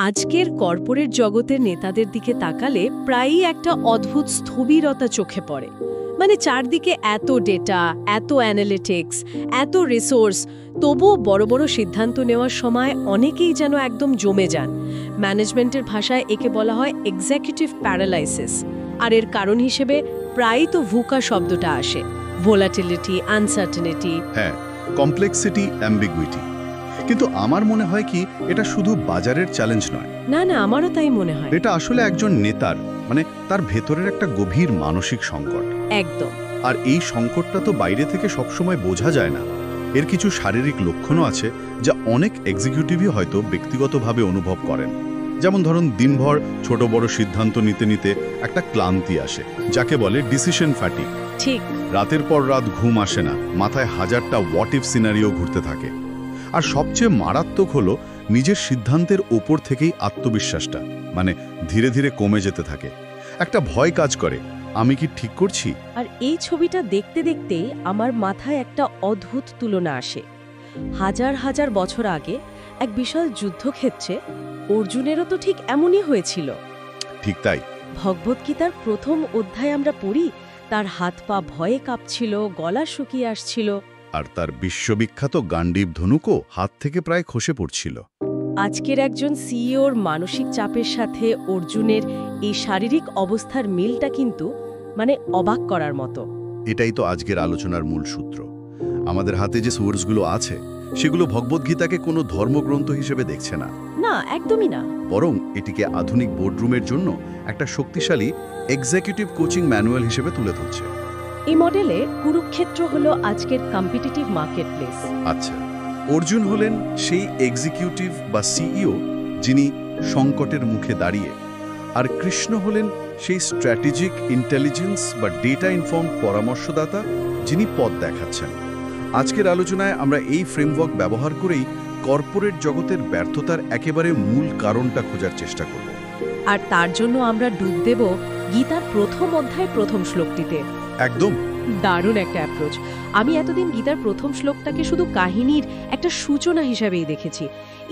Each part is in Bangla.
আজকের কর্পোরেট জগতের নেতাদের দিকে তাকালে প্রায়ই একটা অদ্ভুত স্থবিরতা চোখে পড়ে। মানে চারদিকে এত ডেটা, এত অ্যানালিটিক্স, এত রিসোর্স, তবুও বড় বড় সিদ্ধান্ত নেওয়ার সময় অনেকেই যেন একদম জমে যান। ম্যানেজমেন্টের ভাষায় একে বলা হয় এক্সিকিউটিভ প্যারালাইসিস। আর এর কারণ হিসেবে প্রায়ই তো ভুকা শব্দটা আসে। ভোলাটিলিটি, আনসার্টেনিটি, হ্যাঁ, কমপ্লেক্সিটি, অ্যাম্বিগুইটি। কিন্তু আমার মনে হয় কি এটা শুধু বাজারের চ্যালেঞ্জ নয়। না, আমারও তাই মনে হয়। এটা আসলে একজন নেতার তার ভেতরের একটা গভীর মানসিক সংকট। একদম। আর এই সংকটটা তো বাইরে থেকে সবসময় বোঝা যায় না। এর কিছু শারীরিক লক্ষণও আছে যা অনেক এক্সিকিউটিভই হয়তো ব্যক্তিগতভাবে অনুভব করেন। যেমন ধরুন, দিনভর ছোট বড় সিদ্ধান্ত নিতে নিতে একটা ক্লান্তি আসে, যাকে বলে ডিসিশন ফ্যাটিগ। ঠিক। রাতের পর রাত ঘুম আসে না, মাথায় হাজারটা হোয়াট ইফ সিনারিও ঘুরতে থাকে। আর সবচেয়ে মারাত্মক হলো নিজের সিদ্ধান্তের ওপর থেকেই আত্মবিশ্বাসটা ধীরে ধীরে কমে যেতে থাকে। একটা ভয় কাজ করে, আমি কি ঠিক করছি? আর এই ছবিটা দেখতে দেখতেই আমার মাথায় একটা অদ্ভুত তুলনা আসে। হাজার হাজার বছর আগে এক বিশাল যুদ্ধক্ষেত্রে অর্জুনেরও তো ঠিক এমনই হয়েছিল। ঠিক তাই। ভগবদ্গীতার প্রথম অধ্যায় আমরা পড়ি, তার হাত পা ভয়ে কাঁপছিল, গলা শুকিয়ে আসছিল। আর তার বিশ্ববিখ্যাত গান্ডীব ধনুকও হাত থেকে প্রায় খসে পড়ছিল। আজকের একজন সিইওর মানসিক চাপের সাথে অর্জুনের এই শারীরিক অবস্থার মিলটা কিন্তু অবাক করার মতো। এটাই তো আজকের আলোচনার মূল সূত্র। আমাদের হাতে যে সোর্সগুলো আছে সেগুলো ভগবদ্গীতাকে কোনো ধর্মগ্রন্থ হিসেবে দেখছে না। না, একদমই না। বরং এটিকে আধুনিক বোর্ডরুমের জন্য একটা শক্তিশালী এক্সিকিউটিভ কোচিং ম্যানুয়াল হিসেবে তুলে ধরছে। এই মডেলে কুরুক্ষেত্র হলো আজকের কম্পিটিটিভ মার্কেট প্লেস। আচ্ছা, অর্জুন হলেন সেই এক্সিকিউটিভ বা সিইও যিনি সংকটের মুখে দাঁড়িয়ে, আর কৃষ্ণ হলেন সেই স্ট্র্যাটেজিক ইন্টেলিজেন্স বা ডেটা ইনফর্ম পরামর্শদাতা যিনি পথ দেখাচ্ছেন। আজকের আলোচনায় আমরা এই ফ্রেমওয়ার্ক ব্যবহার করেই কর্পোরেট জগতের ব্যর্থতার একেবারে মূল কারণটা খোঁজার চেষ্টা করব। আর তার জন্য আমরা ডুব দেব গীতার প্রথম অধ্যায় প্রথম শ্লোকটিতে। একদম দারুণ একটা অ্যাপ্রোচ। আমি এতদিন গীতার প্রথম শ্লোকটাকে শুধু কাহিনীর একটা সূচনা হিসাবেই দেখেছি।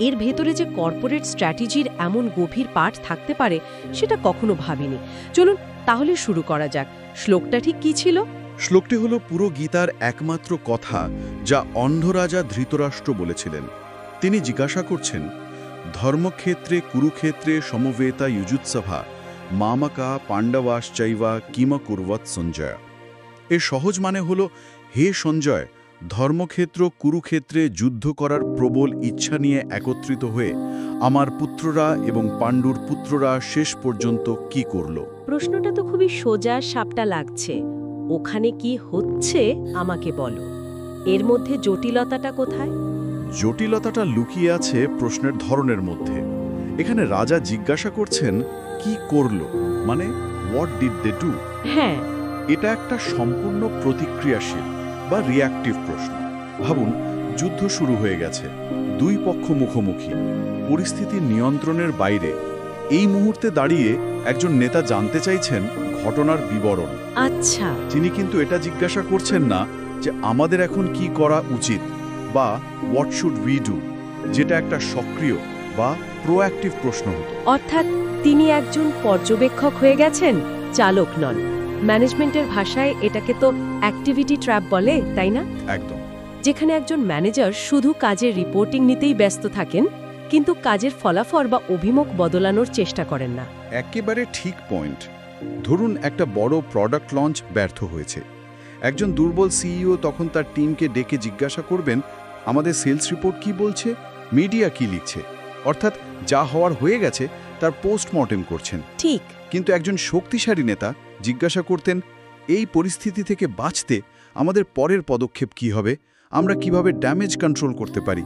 এর ভেতরে যে কর্পোরেট স্ট্র্যাটেজির এমন গভীর পাঠ থাকতে পারে সেটা কখনো ভাবিনি। চলুন তাহলে শুরু করা যাক। শ্লোকটা ঠিক কি ছিল? শ্লোকটি হলো পুরো গীতার একমাত্র কথা যা অন্ধরাজা ধৃতরাষ্ট্র বলেছিলেন। তিনি জিজ্ঞাসা করছেন, ধর্মক্ষেত্রে কুরুক্ষেত্রে সমবেতা যুজুৎসভা মামাকা পাণ্ডবাশ্চৈবা কিম কুর্বৎ সঞ্জয়। এর সহজ মানে হলো, হে সঞ্জয়, ধর্মক্ষেত্র কুরুক্ষেত্রে যুদ্ধ করার প্রবল ইচ্ছা নিয়ে একত্রিত হয়ে আমার পুত্ররা এবং পাণ্ডুর পুত্ররা শেষ পর্যন্ত কি করল? প্রশ্নটা তো খুবই সোজা সাপটা লাগছে। ওখানে কি হচ্ছে আমাকে বলো। এর মধ্যে জটিলতাটা কোথায়? জটিলতাটা লুকিয়ে আছে প্রশ্নের ধরনের মধ্যে। এখানে রাজা জিজ্ঞাসা করছেন কি করল, হোয়াট ডিড দে ডু। হ্যাঁ, এটা একটা সম্পূর্ণ প্রতিক্রিয়াশীল বা রিঅ্যাক্টিভ প্রশ্ন। ভাবুন, যুদ্ধ শুরু হয়ে গেছে, দুই পক্ষ মুখোমুখি, পরিস্থিতি নিয়ন্ত্রণের বাইরে। এই মুহূর্তে দাঁড়িয়ে একজন নেতা জানতে চাইছেন ঘটনার বিবরণ। আচ্ছা। তিনি কিন্তু এটা জিজ্ঞাসা করছেন না যে আমাদের এখন কি করা উচিত বা হোয়াট শুড উই ডু, যেটা একটা সক্রিয় বা প্রোঅ্যাক্টিভ প্রশ্ন হতো। অর্থাৎ তিনি একজন পর্যবেক্ষক হয়ে গেছেন, চালক নন। ম্যানেজমেন্টের ভাষায় এটাকে তো অ্যাক্টিভিটি ট্র্যাপ বলে, তাই না? একদম। যেখানে একজন ম্যানেজার শুধু কাজের রিপোর্টিং নিতেই ব্যস্ত থাকেন, কিন্তু কাজের ফলাফল বা অভিমুখ বদলানোর চেষ্টা করেন না। একেবারে ঠিক পয়েন্ট। ধরুন একটা বড় প্রোডাক্ট লঞ্চ ব্যর্থ হয়েছে। একজন দুর্বল সিইও তখন তার টিমকে ডেকে জিজ্ঞাসা করবেন, আমাদের সেলস রিপোর্ট কি বলছে, মিডিয়া কি লিখছে। অর্থাৎ যা হওয়ার হয়ে গেছে তার পোস্টমর্টেম করছেন। ঠিক। কিন্তু একজন শক্তিশালী নেতা জিজ্ঞাসা করতেন, এই পরিস্থিতি থেকে বাঁচতে আমাদের পরের পদক্ষেপ কি হবে, আমরা কিভাবে ড্যামেজ কন্ট্রোল করতে পারি।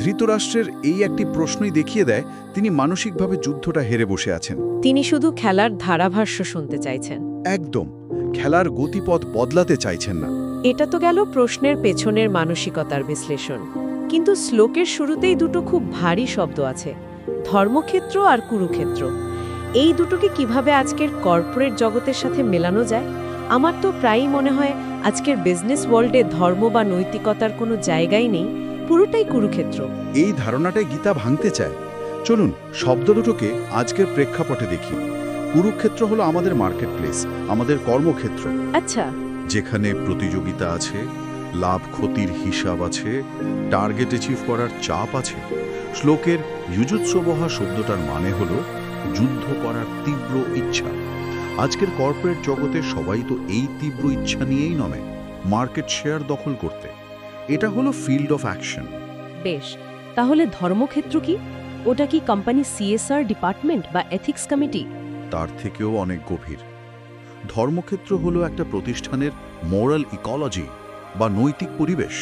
ধৃতরাষ্ট্রের এই একটি প্রশ্নই দেখিয়ে দেয় তিনি মানসিকভাবে যুদ্ধটা হেরে বসে আছেন। তিনি শুধু খেলার ধারাভাষ্য শুনতে চাইছেন। একদম, খেলার গতিপথ বদলাতে চাইছেন না। এটা তো গেল প্রশ্নের পেছনের মানসিকতার বিশ্লেষণ। কিন্তু শ্লোকের শুরুতেই দুটো খুব ভারী শব্দ আছে, ধর্মক্ষেত্র আর কুরুক্ষেত্র। এই দুটোকে কিভাবে আজকের কর্পোরেট জগতের সাথে মেলানো যায়? আমার তো প্রায়ই মনে হয় আজকের বিজনেস ওয়ার্ল্ডে ধর্ম বা নৈতিকতার কোনো জায়গাই নেই, পুরোটাই কুরুক্ষেত্র। এই ধারণাটাই গীতা ভাঙতে চায়। চলুন শব্দ দুটোকে আজকের প্রেক্ষাপটে দেখি। কুরুক্ষেত্র হলো আমাদের মার্কেট প্লেস, আমাদের কর্মক্ষেত্র, আচ্ছা, যেখানে প্রতিযোগিতা আছে, লাভ ক্ষতির হিসাব আছে, টার্গেট অ্যাচিভ করার চাপ আছে। শ্লোকের ইউজুৎসবহা শব্দটার মানে হলো যুদ্ধ করার তীব্র ইচ্ছা। আজকের কর্পোরেট জগতে সবাই তো এই তীব্র ইচ্ছা নিয়েই নমে মার্কেট শেয়ার দখল করতে। এটা হলো ফিল্ড অফ অ্যাকশন। বেশ, তাহলে ধর্মক্ষেত্র কি? ওটা কি কোম্পানি সিএসআর ডিপার্টমেন্ট বা এথিক্স কমিটি? তার থেকেও অনেক গভীর। ধর্মক্ষেত্র হলো একটা প্রতিষ্ঠানের মোরাল ইকোলজি বা নৈতিক পরিবেশ।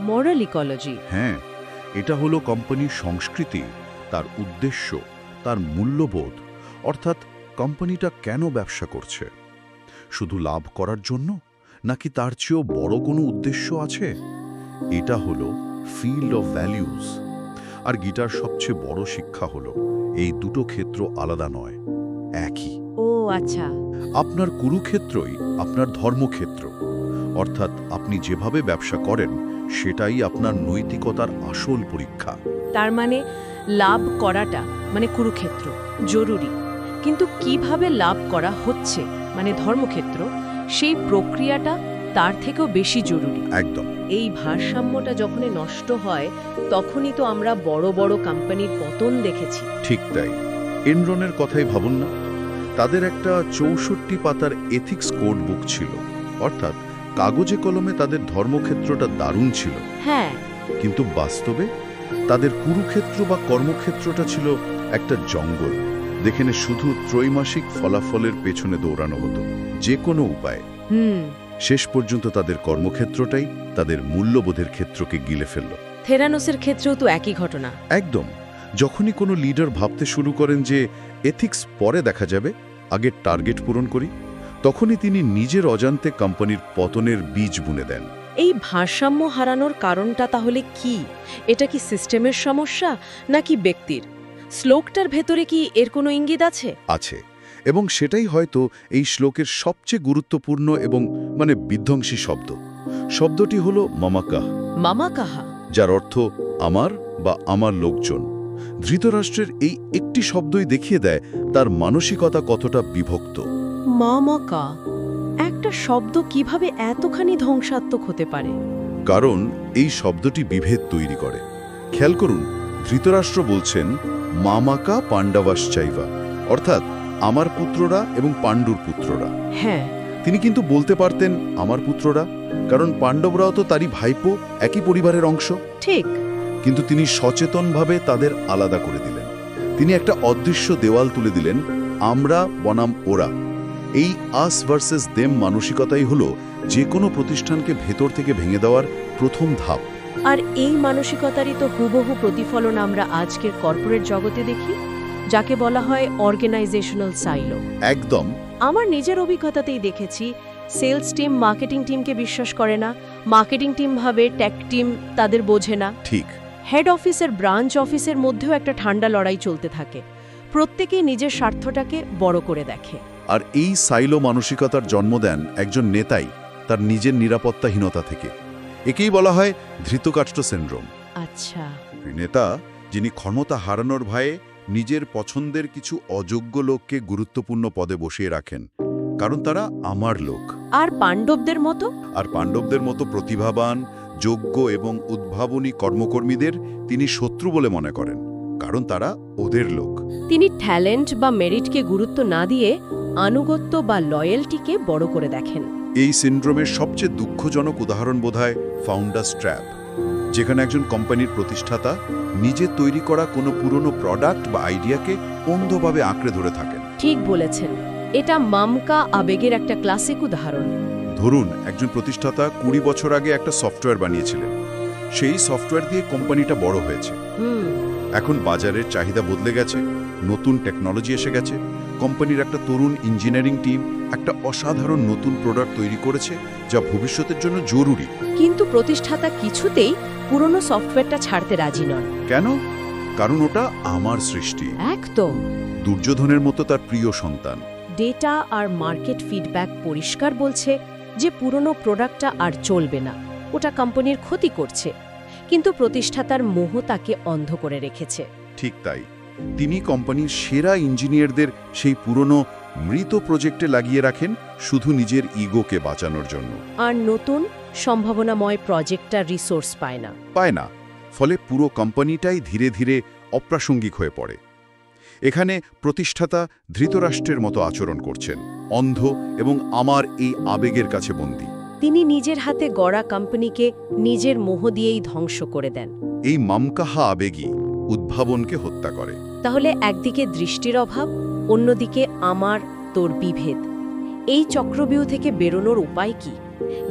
Moral ecology? হ্যাঁ, এটা হলো কোম্পানির সংস্কৃতি, তার উদ্দেশ্য, তার মূল্যবোধ, অর্থাৎ কোম্পানিটা কেন ব্যবসা করছে। শুধু লাভ করার জন্য, নাকি তার চেয়েও বড় কোনো উদ্দেশ্য আছে? এটা হলো ফিল্ড অফ ভ্যালিউজ। আর গীতার সবচেয়ে বড় শিক্ষা হলো এই দুটো ক্ষেত্র আলাদা নয়, একই। ও আচ্ছা। আপনার কুরুক্ষেত্রই আপনার ধর্মক্ষেত্র, অর্থাৎ আপনি যেভাবে ব্যবসা করেন সেটাই আপনার নৈতিকতার আসল পরীক্ষা। তার মানে লাভ করাটা মানে কুরুক্ষেত্র জরুরি, কিন্তু কিভাবে লাভ করা হচ্ছে মানে ধর্মক্ষেত্র, সেই প্রক্রিয়াটা তার থেকেও বেশি জরুরি। একদম। এই ভারসাম্যটা যখনই নষ্ট হয় তখনই তো আমরা বড় বড় কোম্পানির পতন দেখেছি। ঠিক তাই। এনরনের কথাই ভাবুন না, তাদের একটা 64 পাতার এথিক্স কোড বুক ছিল, অর্থাৎ কাগজে কলমে তাদের ধর্মক্ষেত্রটা দারুণ ছিল। হ্যাঁ, কিন্তু বাস্তবে তাদের কুরুক্ষেত্র বা কর্মক্ষেত্রটা ছিল একটা জঙ্গল, যেখানে শুধু ত্রৈমাসিক ফলাফলের পেছনে দৌড়ানো হতো যে কোনো উপায়ে। শেষ পর্যন্ত তাদের কর্মক্ষেত্রটাই তাদের মূল্যবোধের ক্ষেত্রকে গিলে ফেলল। থেরানোসের ক্ষেত্রেও তো একই ঘটনা। একদম। যখনই কোনো লিডার ভাবতে শুরু করেন যে এথিক্স পরে দেখা যাবে, আগে টার্গেট পূরণ করি, তখনই তিনি নিজের অজান্তে কোম্পানির পতনের বীজ বুনে দেন। এই ভারসাম্য হারানোর কারণটা তাহলে কি? এটা কি সিস্টেমের সমস্যা নাকি ব্যক্তির? শ্লোকটার ভেতরে কি এর কোনো ইঙ্গিত আছে? আছে, এবং সেটাই হয়তো এই শ্লোকের সবচেয়ে গুরুত্বপূর্ণ এবং বিধ্বংসী শব্দ। শব্দটি হলো মামাকাহ। মামাকাহা, যার অর্থ আমার বা আমার লোকজন। ধৃতরাষ্ট্রের এই একটি শব্দই দেখিয়ে দেয় তার মানসিকতা কতটা বিভক্ত। মামাকা, একটা শব্দ কিভাবে এতখানি ধ্বংসাত্মক হতে পারে? কারণ এই শব্দটি বিভেদ তৈরি করে। খেয়াল করুন, ধৃতরাষ্ট্র বলছেন মামাকা পাণ্ডবাশ্চাইবা, অর্থাৎ আমার পুত্ররা এবং পাণ্ডুর পুত্ররা। হ্যাঁ, তিনি কিন্তু বলতে পারতেন আমার পুত্ররা, কারণ পাণ্ডবরাও তো তারই ভাইপো, একই পরিবারের অংশ। ঠিক। কিন্তু তিনি সচেতনভাবে তাদের আলাদা করে দিলেন। তিনি একটা অদৃশ্য দেওয়াল তুলে দিলেন, আমরা বনাম ওরা। এই আস ভার্সেস দেম মানসিকতাই হলো যে কোনো প্রতিষ্ঠানকে ভেতর থেকে ভেঙে দেওয়ার প্রথম ধাপ। আর এই মানসিকতারই তো হুবহু প্রতিফলন আমরা আজকের কর্পোরেট জগতে দেখি, যাকে বলা হয় অর্গানাইজেশনাল সাইলো। একদম। আমার নিজের অভিজ্ঞতাতেই দেখেছি, সেলস টিম মার্কেটিং টিমকে বিশ্বাস করে না, মার্কেটিং টিম ভাবে টেক টিম তাদের বোঝে না। ঠিক। হেড অফিসের ব্রাঞ্চ অফিসের মধ্যেও একটা ঠান্ডা লড়াই চলতে থাকে, প্রত্যেকেই নিজের স্বার্থটাকে বড় করে দেখে। আর এই সাইলো মানসিকতার জন্ম দেন একজন নেতাই তার নিজের নিরাপত্তাহীনতা থেকে। একেই বলা হয় ধৃতরাষ্ট্র সিনড্রোম। আচ্ছা। নেতা যিনি ক্ষমতা হারানোর ভয়ে নিজের পছন্দের কিছু অযোগ্য লোককে গুরুত্বপূর্ণ পদে বসিয়ে রাখেন, কারণ তারা আমার লোক। আর পাণ্ডবদের মতো প্রতিভাবান, যোগ্য এবং উদ্ভাবনী কর্মকর্মীদের তিনি শত্রু বলে মনে করেন, কারণ তারা ওদের লোক। তিনি ট্যালেন্ট বা মেরিটকে গুরুত্ব না দিয়ে আনুগত্য বা লয়্যালটিকে বড় করে দেখেন। এই সিনড্রোমের সবচেয়ে দুঃখজনক উদাহরণ বোধহয় ফাউন্ডার্স ট্র্যাপ, যেখানে একজন কোম্পানির প্রতিষ্ঠাতা নিজে তৈরি করা কোনো পুরনো প্রোডাক্ট বা আইডিয়াকে অন্ধভাবে আঁকড়ে ধরে থাকেন। ঠিক বলেছেন, এটা মামকা আবেগের একটা ক্লাসিক উদাহরণ। ধরুন, একজন প্রতিষ্ঠাতা 20 বছর আগে একটা সফটওয়্যার বানিয়েছিলেন। সেই সফটওয়্যার দিয়ে কোম্পানিটা বড় হয়েছে। এখন বাজারের চাহিদা বদলে গেছে, নতুন টেকনোলজি এসে গেছে। কোম্পানির একটা তরুণ ইঞ্জিনিয়ারিং টিম একটা অসাধারণ নতুন প্রোডাক্ট তৈরি করেছে, যা ভবিষ্যতের জন্য জরুরি। কিন্তু প্রতিষ্ঠাতা কিছুতেই পুরনো সফটওয়্যারটা ছাড়তে রাজি নন। কেন? কারণ ওটা আমার সৃষ্টি। একদম। দুর্যোধনের মতো তার প্রিয় সন্তান। ডেটা আর মার্কেট ফিডব্যাক পরিষ্কার বলছে যে পুরনো প্রোডাক্টটা আর চলবে না, ওটা কোম্পানির ক্ষতি করছে। কিন্তু প্রতিষ্ঠাতার মোহ তাকে অন্ধ করে রেখেছে। ঠিক তাই। তিনি কোম্পানির সেরা ইঞ্জিনিয়ারদের সেই পুরনো মৃত প্রজেক্টে লাগিয়ে রাখেন শুধু নিজের ইগোকে বাঁচানোর জন্য। আর নতুন সম্ভাবনাময় প্রজেক্টটা রিসোর্স পায় না। ফলে পুরো কোম্পানিটাই ধীরে ধীরে অপ্রাসঙ্গিক হয়ে পড়ে। এখানে প্রতিষ্ঠাতা ধৃতরাষ্ট্রের মতো আচরণ করছেন, অন্ধ এবং আমার এই আবেগের কাছে বন্দী। তিনি নিজের হাতে গড়া কোম্পানিকে নিজের মোহ দিয়েই ধ্বংস করে দেন। এই মামকাহা আবেগই উদ্ভাবনকে হত্যা করে। তাহলে একদিকে দৃষ্টির অভাব, অন্যদিকে আমার তোর বিভেদ। এই চক্রব্যূহ থেকে বেরোনোর উপায় কি?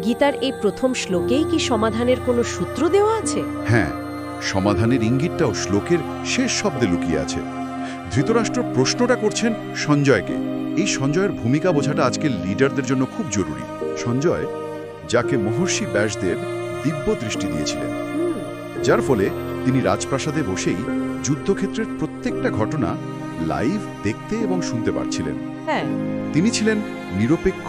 গীতার এই প্রথম শ্লোকেই কি সমাধানের কোনো সূত্র দেওয়া আছে? হ্যাঁ, সমাধানের ইঙ্গিতটাও শ্লোকের শেষ শব্দে লুকিয়ে আছে। ধৃতরাষ্ট্র প্রশ্নটা করছেন সঞ্জয়কে। এই সঞ্জয়ের ভূমিকা বোঝাটা আজকের লিডারদের জন্য খুব জরুরি। সঞ্জয়, যাকে মহর্ষি ব্যাসদেব দিব্য দৃষ্টি দিয়েছিলেন, যার ফলে তিনি রাজপ্রাসাদে বসেই যুদ্ধক্ষেত্রের প্রত্যেকটা ঘটনা লাইভ দেখতে এবং শুনতে পারছিলেন। হ্যাঁ, তিনি ছিলেন নিরপেক্ষ,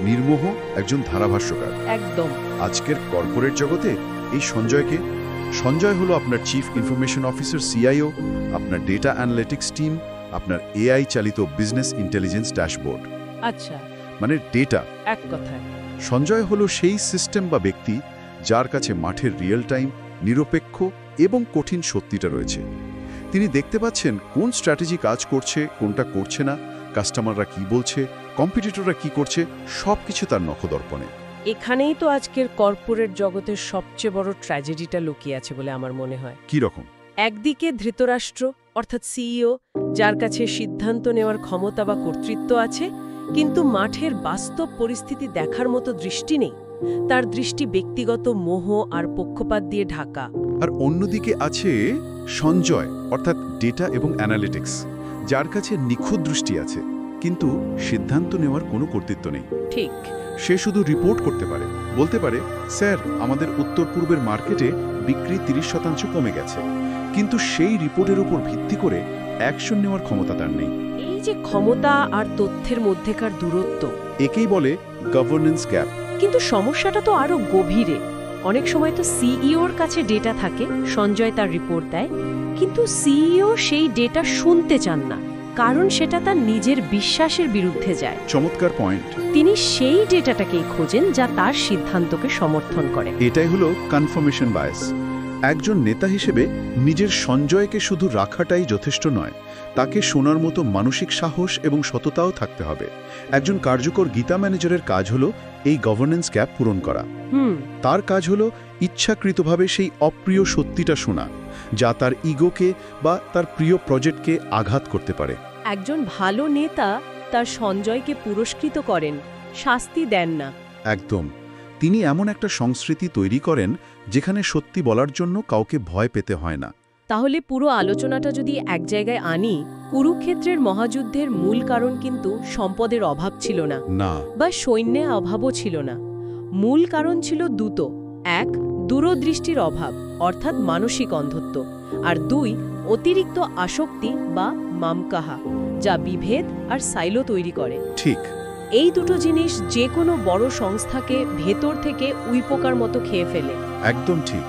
নির্মোহ একজন ধারাভাষ্যকার। একদম। আজকের কর্পোরেট জগতে এই সঞ্জয় হলো আপনার চিফ ইনফরমেশন অফিসার, সিআইও, আপনার ডেটা অ্যানালিটিক্স টিম, আপনার এআই চালিত বিজনেস ইন্টেলিজেন্স ড্যাশবোর্ড। আচ্ছা, মানে ডেটা। এক কথায় সঞ্জয় হলো সেই সিস্টেম বা ব্যক্তি যার কাছে মাঠের রিয়েল টাইম, নিরপেক্ষ এবং কঠিন সত্যিটা রয়েছে। তিনি দেখতে পাচ্ছেন কোন স্ট্র্যাটেজি কাজ করছে, কোনটা করছে না, কাস্টমাররা কি বলছে, কম্পিটিটররা কি করছে, সবকিছু তার নখদর্পণে। এখানেই তো আজকের কর্পোরেট জগতের সবচেয়ে বড় ট্র্যাজেডিটা লুকিয়ে আছে বলে আমার মনে হয়। কি রকম? একদিকে ধৃতরাষ্ট্র অর্থাৎ সিইও, যার কাছে সিদ্ধান্ত নেওয়ার ক্ষমতা বা কর্তৃত্ব আছে, কিন্তু মাঠের বাস্তব পরিস্থিতি দেখার মতো দৃষ্টি নেই। তার দৃষ্টি ব্যক্তিগত মোহ আর পক্ষপাত দিয়ে ঢাকা। আর অন্যদিকে আছে সঞ্জয় অর্থাৎ ডেটা এবং অ্যানালিটিক্স, যার কাছে নিখুঁত দৃষ্টি আছে, কিন্তু সিদ্ধান্ত নেওয়ার কোনো কর্তৃত্ব নেই। ঠিক। সে শুধু রিপোর্ট করতে পারে, বলতে পারে, স্যার, আমাদের উত্তর পূর্বের মার্কেটে বিক্রি 30% কমে গেছে, কিন্তু সেই রিপোর্টের উপর ভিত্তি করে অ্যাকশন নেওয়ার ক্ষমতা তার নেই। এই যে ক্ষমতা আর তথ্যের মধ্যেকার দূরত্ব, একেই বলে গভর্নেন্স গ্যাপ। কিন্তু সমস্যাটা তো আরো গভীরে। অনেক সময় তো সিইওর কাছে ডেটা থাকে, সঞ্জয় তার রিপোর্ট দেয়, কিন্তু সিইও সেই ডেটা শুনতে চান না, কারণ সেটা তার নিজের বিশ্বাসের বিরুদ্ধে যায়। চমৎকার পয়েন্ট। তিনি সেই ডেটাটাকেই খোঁজেন যা তার সিদ্ধান্তকে সমর্থন করে। এটাই হলো কনফার্মেশন বায়াস। একজন নেতা হিসেবে নিজের সঞ্জয়কে শুধু রাখাটাই যথেষ্ট নয়, তাকে শোনার মতো মানসিক সাহস এবং সততাও থাকতে হবে। একজন কার্যকর গীতা ম্যানেজারের কাজ হলো এই গভর্নেন্স গ্যাপ পূরণ করা। তার কাজ হলো ইচ্ছাকৃতভাবে সেই অপ্রিয় সত্যিটা শোনা, যা তার ইগোকে বা তার প্রিয় প্রজেক্টকে আঘাত করতে পারে। একজন ভালো নেতা তার সঞ্জয়কে পুরস্কৃত করেন, শাস্তি দেন না। একদম। তিনি এমন একটা সংস্কৃতি তৈরি করেন যেখানে সত্যি বলার জন্য কাউকে ভয় পেতে হয় না। তাহলে পুরো আলোচনাটা যদি এক জায়গায় আনি, কুরুক্ষেত্রের মহাযুদ্ধের মূল কারণ কিন্তু সম্পদের অভাব ছিল না, বা সৈন্যের অভাবও ছিল না। মূল কারণ ছিল দুটো। এক, দূরদৃষ্টির অভাব অর্থাৎ মানসিক অন্ধত্ব, আর দুই, অতিরিক্ত আসক্তি বা মামকাহা, যা বিভেদ আর সাইলো তৈরি করে। ঠিক। এই দুটো জিনিস যে কোনো বড় সংস্থাকে ভেতর থেকে উইপোকার মতো খেয়ে ফেলে। একদম ঠিক।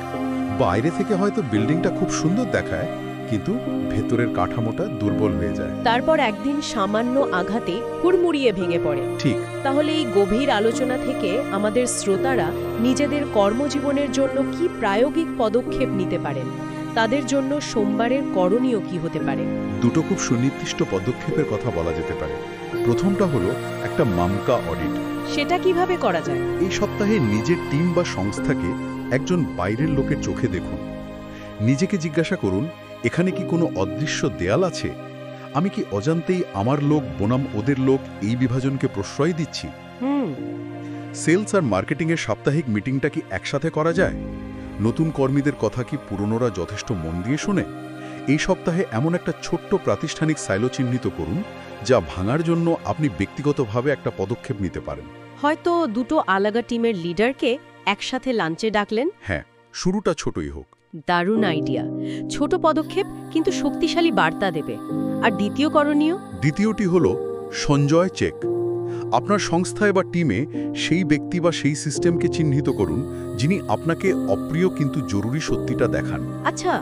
বাইরে থেকে হয়তো বিল্ডিংটা খুব সুন্দর দেখায়, কিন্তু ভেতরের কাঠামোটা দুর্বল হয়ে যায়। তারপর একদিন সামান্য আঘাতে হুড়মুড়িয়ে ভেঙে পড়ে। ঠিক। তাহলে এই গভীর আলোচনা থেকে আমাদের শ্রোতারা নিজেদের কর্মজীবনের জন্য কি প্রায়োগিক পদক্ষেপ নিতে পারেন? তাদের জন্য সোমবারের করণীয় কি হতে পারে? দুটো খুব সুনির্দিষ্ট পদক্ষেপের কথা বলা যেতে পারে। প্রথমটা হলো একটা মামকা অডিট। সেটা কিভাবে করা যায়? এই সপ্তাহে নিজের টিম বা সংস্থাকে একজন বাইরের লোকের চোখে দেখুন। নিজেকে জিজ্ঞাসা করুন, এখানে কি কোনো অদৃশ্য দেয়াল আছে? আমি কি অজান্তেই আমার লোক বনাম ওদের লোক এই বিভাজনকে প্রশ্রয় দিচ্ছি? সেলস আর মার্কেটিংয়ের সাপ্তাহিক মিটিংটা কি একসাথে করা যায়? নতুন কর্মীদের কথা কি পুরনোরা যথেষ্ট মন দিয়ে শোনে? এই সপ্তাহে এমন একটা ছোট্ট প্রাতিষ্ঠানিক সাইলো চিহ্নিত করুন, যা ভাঙার জন্য আপনি ব্যক্তিগতভাবে একটা পদক্ষেপ নিতে পারেন। হয়তো দুটো আলাদা টিমের লিডারকে একসাথে লাঞ্চে ডাকলেন। হ্যাঁ, শুরুটা ছোটই হোক। দারুণ আইডিয়া। ছোট পদক্ষেপ কিন্তু শক্তিশালী বার্তা দেবে। আর দ্বিতীয় করণীয়? দ্বিতীয়টি হলো সঞ্জয় চেক। আপনার সংস্থায় বা টিমে সেই ব্যক্তি বা সেই সিস্টেমকে চিহ্নিত করুন যিনি আপনাকে অপ্রিয় কিন্তু জরুরি সত্যিটা দেখান। আচ্ছা।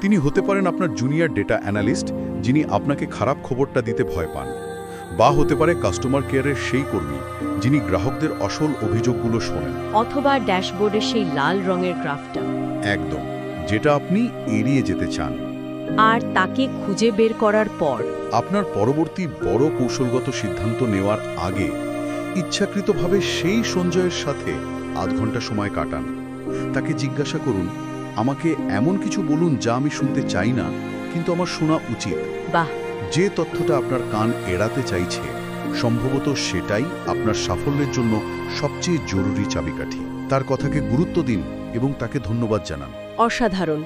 তিনি হতে পারেন আপনার জুনিয়র ডেটা অ্যানালিস্ট, যিনি আপনাকে খারাপ খবরটা দিতে ভয় পান, বা হতে পারে কাস্টমার কেয়ারের সেই কর্মী যিনি গ্রাহকদের আসল অভিযোগগুলো শোনেন। অথবা ড্যাশবোর্ডের সেই লাল রঙের গ্রাফটা। একদম, যেটা আপনি এড়িয়ে যেতে চান। আর তাকে খুঁজে বের করার পর আপনার পরবর্তী বড় কৌশলগত সিদ্ধান্ত নেওয়ার আগে ইচ্ছাকৃতভাবে সেই সঞ্জয়ের সাথে আধ ঘন্টা সময় কাটান। তাকে জিজ্ঞাসা করুন, আমাকে এমন কিছু বলুন যা আমি শুনতে চাই না কিন্তু আমার শোনা উচিত। বাহ, যে তথ্যটা আপনার কান এড়াতে চাইছে সম্ভবত সেটাই আপনার সাফল্যের জন্য সবচেয়ে জরুরি চাবিকাঠি। তার কথাকে গুরুত্ব দিন এবং তাকে ধন্যবাদ জানান। অসাধারণ।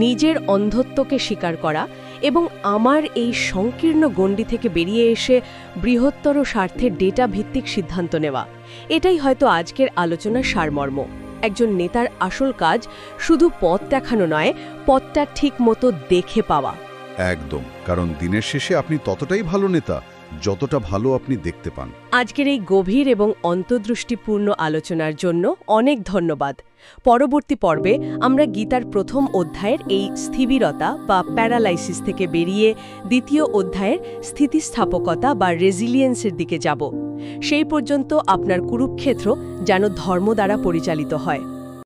নিজের অন্ধত্বকে স্বীকার করা এবং আমার এই সংকীর্ণ গণ্ডি থেকে বেরিয়ে এসে বৃহত্তর স্বার্থে ডেটা ভিত্তিক সিদ্ধান্ত নেওয়া, এটাই হয়তো আজকের আলোচনার সারমর্ম। একজন নেতার আসল কাজ শুধু পথ দেখানো নয়, পথটা ঠিক মতো দেখে পাওয়া। একদম, কারণ দিনের শেষে আপনি ততটাই ভালো নেতা যতটা ভালো আপনি দেখতে পান। আজকের এই গভীর এবং অন্তর্দৃষ্টিপূর্ণ আলোচনার জন্য অনেক ধন্যবাদ। পরবর্তী পর্বে আমরা গীতার প্রথম অধ্যায়ের এই স্থিবিরতা বা প্যারালাইসিস থেকে বেরিয়ে দ্বিতীয় অধ্যায়ের স্থিতিস্থাপকতা বা রেজিলিয়েন্সের দিকে যাব। সেই পর্যন্ত আপনার কুরুক্ষেত্র যেন ধর্ম দ্বারা পরিচালিত হয়।